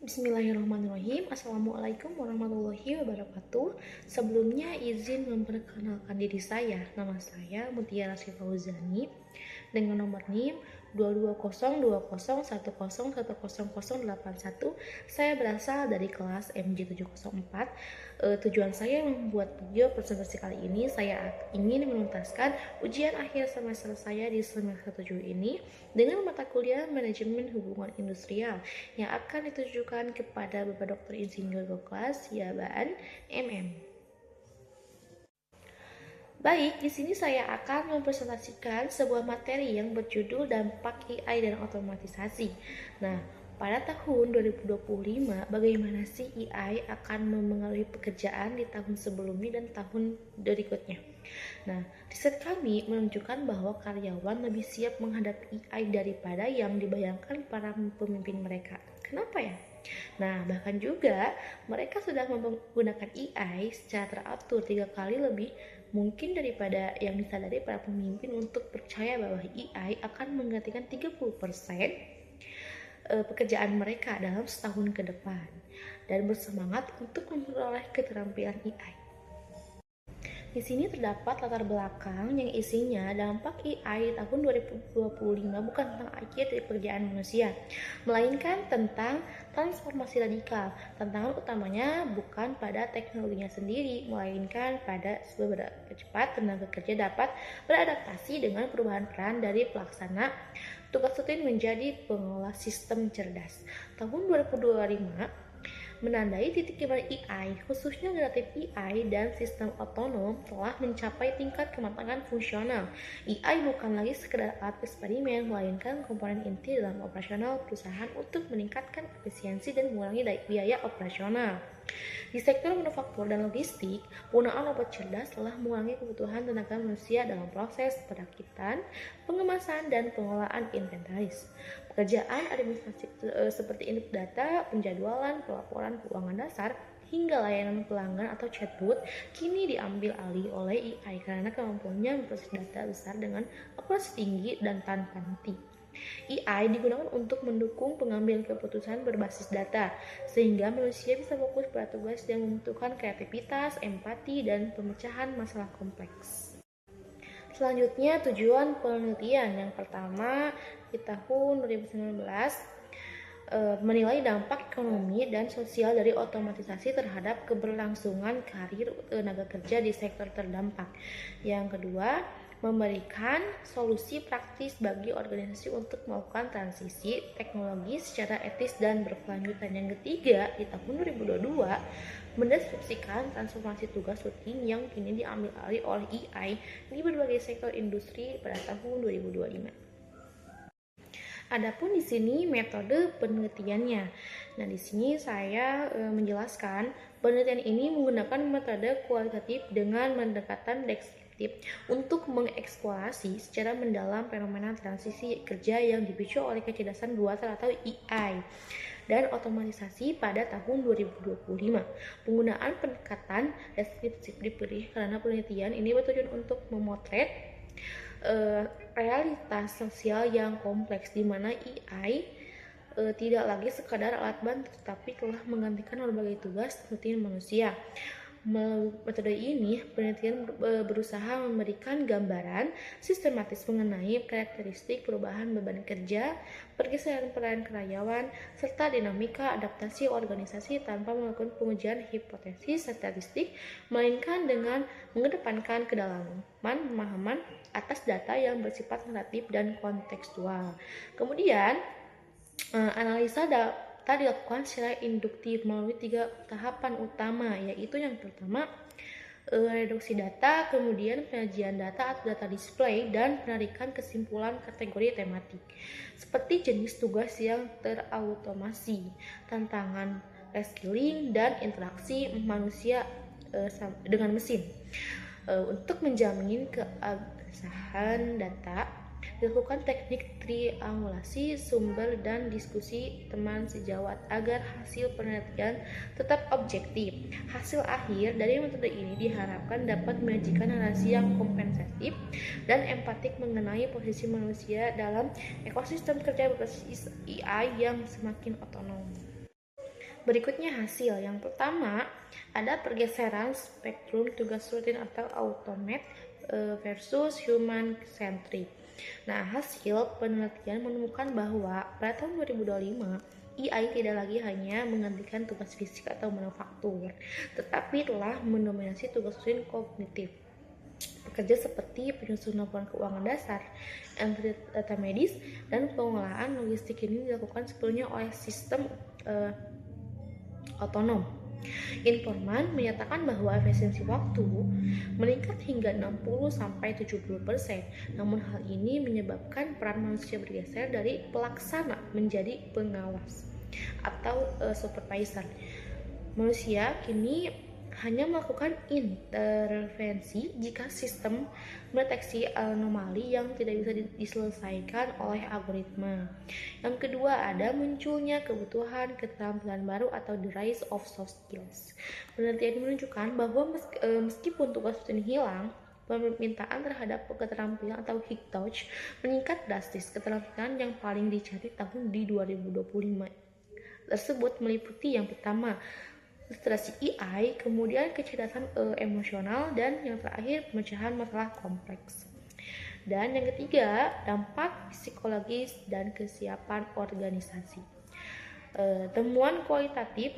Bismillahirrahmanirrahim. Assalamualaikum warahmatullahi wabarakatuh. Sebelumnya izin memperkenalkan diri saya. Nama saya Mutiara Fauzani dengan nomor NIM 2202010101081. Saya berasal dari kelas MJ704. Tujuan saya membuat video presentasi kali ini, saya ingin menuntaskan ujian akhir semester saya di semester 7 ini dengan mata kuliah Manajemen Hubungan Industrial yang akan ditujukan kepada Bapak Doktor Insinyur kelas Yabaan MM. Baik, di sini saya akan mempresentasikan sebuah materi yang berjudul dampak AI dan otomatisasi. Nah, pada tahun 2025, bagaimana sih AI akan memengaruhi pekerjaan di tahun sebelumnya dan tahun berikutnya? Nah, riset kami menunjukkan bahwa karyawan lebih siap menghadapi AI daripada yang dibayangkan para pemimpin mereka. Kenapa ya? Nah, bahkan juga mereka sudah menggunakan AI secara teratur 3 kali lebih mungkin daripada yang disadari para pemimpin untuk percaya bahwa AI akan menggantikan 30% pekerjaan mereka dalam setahun ke depan dan bersemangat untuk memperoleh keterampilan AI. Di sini terdapat latar belakang yang isinya dampak AI tahun 2025 bukan tentang akhir dari pekerjaan manusia, melainkan tentang transformasi radikal. Tantangan utamanya bukan pada teknologinya sendiri, melainkan pada seberapa cepat tenaga kerja dapat beradaptasi dengan perubahan peran dari pelaksana tugas rutin menjadi pengelola sistem cerdas. Tahun 2025 menandai titik di mana AI, khususnya generatif AI dan sistem otonom telah mencapai tingkat kematangan fungsional. AI bukan lagi sekedar alat eksperimen, melainkan komponen inti dalam operasional perusahaan untuk meningkatkan efisiensi dan mengurangi biaya operasional. Di sektor manufaktur dan logistik, penggunaan robot cerdas telah mengurangi kebutuhan tenaga manusia dalam proses perakitan, pengemasan, dan pengelolaan inventaris. Pekerjaan administrasi seperti input data, penjadwalan, pelaporan keuangan dasar, hingga layanan pelanggan atau chatbot kini diambil alih oleh AI karena kemampuannya memproses data besar dengan akurasi tinggi dan tanpa henti. AI digunakan untuk mendukung pengambilan keputusan berbasis data, sehingga manusia bisa fokus pada tugas yang membutuhkan kreativitas, empati, dan pemecahan masalah kompleks. Selanjutnya, tujuan penelitian. Yang pertama, di tahun 2019, menilai dampak ekonomi dan sosial dari otomatisasi terhadap keberlangsungan karir tenaga kerja di sektor terdampak. Yang kedua, memberikan solusi praktis bagi organisasi untuk melakukan transisi teknologi secara etis dan berkelanjutan. Yang ketiga, di tahun 2022, mendeskripsikan transformasi tugas rutin yang kini diambil alih oleh AI di berbagai sektor industri pada tahun 2025. Adapun di sini metode penelitiannya. Nah, di sini saya menjelaskan penelitian ini menggunakan metode kualitatif dengan pendekatan deskriptif untuk mengeksplorasi secara mendalam fenomena transisi kerja yang dipicu oleh kecerdasan buatan atau AI dan otomatisasi pada tahun 2025. Penggunaan pendekatan deskriptif dipilih karena penelitian ini bertujuan untuk memotret realitas sosial yang kompleks di mana AI tidak lagi sekadar alat bantu tetapi telah menggantikan berbagai tugas rutin manusia. Melalui metode ini, penelitian berusaha memberikan gambaran sistematis mengenai karakteristik perubahan beban kerja, pergeseran peran karyawan, serta dinamika adaptasi organisasi tanpa melakukan pengujian hipotesis statistik, melainkan dengan mengedepankan kedalaman pemahaman atas data yang bersifat relatif dan kontekstual. Kemudian, analisa data dilakukan secara induktif melalui 3 tahapan utama, yaitu yang pertama reduksi data, kemudian penyajian data atau data display, dan penarikan kesimpulan kategori tematik seperti jenis tugas yang terautomasi, tantangan reskilling, dan interaksi manusia dengan mesin. Untuk menjamin keabsahan data, dilakukan teknik triangulasi sumber dan diskusi teman sejawat agar hasil penelitian tetap objektif. Hasil akhir dari metode ini diharapkan dapat menyajikan narasi yang kompensatif dan empatik mengenai posisi manusia dalam ekosistem kerja berbasis AI yang semakin otonom. Berikutnya hasil. Yang pertama, ada pergeseran spektrum tugas rutin atau automate versus human centric. Nah, hasil penelitian menemukan bahwa pada tahun 2025, AI tidak lagi hanya menggantikan tugas fisik atau manufaktur, tetapi telah mendominasi tugas rutin kognitif. Pekerja seperti penyusunan laporan keuangan dasar, entry data medis, dan pengolahan logistik ini dilakukan sepenuhnya oleh sistem otonom. Informan menyatakan bahwa efisiensi waktu meningkat hingga 60-70%. Namun hal ini menyebabkan peran manusia bergeser dari pelaksana menjadi pengawas atau supervisor. Manusia kini hanya melakukan intervensi jika sistem mendeteksi anomali yang tidak bisa diselesaikan oleh algoritma. Yang kedua, ada munculnya kebutuhan keterampilan baru atau the rise of soft skills. Penelitian menunjukkan bahwa meskipun tugas rutin hilang, permintaan terhadap keterampilan atau high touch meningkat drastis. Keterampilan yang paling dicari tahun di 2025 tersebut meliputi yang pertama, literasi AI, kemudian kecerdasan emosional, dan yang terakhir pemecahan masalah kompleks. Dan yang ketiga, dampak psikologis dan kesiapan organisasi. Temuan kualitatif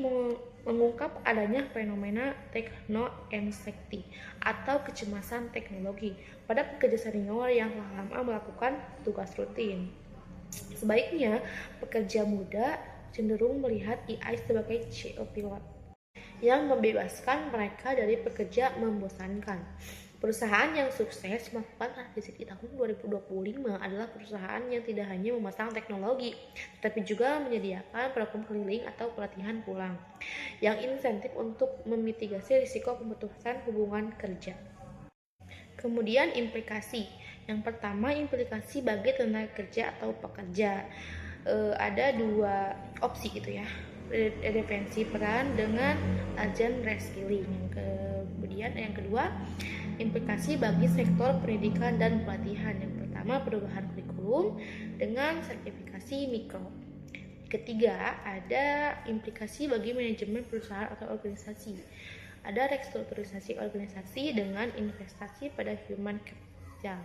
mengungkap adanya fenomena techno-anxiety atau kecemasan teknologi pada pekerja senior yang telah lama melakukan tugas rutin. Sebaiknya, pekerja muda cenderung melihat AI sebagai pilot yang membebaskan mereka dari pekerja membosankan. Perusahaan yang sukses melakukan transisi di tahun 2025 adalah perusahaan yang tidak hanya memasang teknologi, tetapi juga menyediakan program keliling atau pelatihan pulang, yang insentif untuk memitigasi risiko pemutusan hubungan kerja. Kemudian implikasi. Yang pertama, implikasi bagi tenaga kerja atau pekerja. Ada dua opsi gitu ya, redefinisi peran dengan agen reskilling. Kemudian yang kedua, implikasi bagi sektor pendidikan dan pelatihan. Yang pertama, perubahan kurikulum dengan sertifikasi mikro. Ketiga, ada implikasi bagi manajemen perusahaan atau organisasi. Ada restrukturisasi organisasi dengan investasi pada human capital.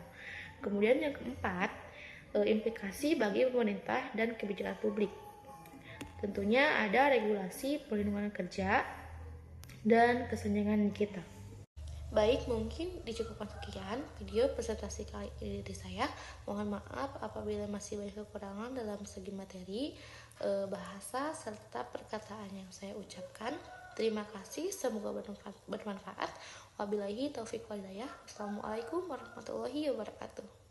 Kemudian yang keempat, implikasi bagi pemerintah dan kebijakan publik. Tentunya ada regulasi perlindungan kerja dan kesenjangan kita. Baik, mungkin dicukupkan sekian video presentasi kali ini dari saya. Mohon maaf apabila masih banyak kekurangan dalam segi materi, bahasa, serta perkataan yang saya ucapkan. Terima kasih, semoga bermanfaat. Wabillahi taufiq wal hidayah. Wassalamualaikum warahmatullahi wabarakatuh.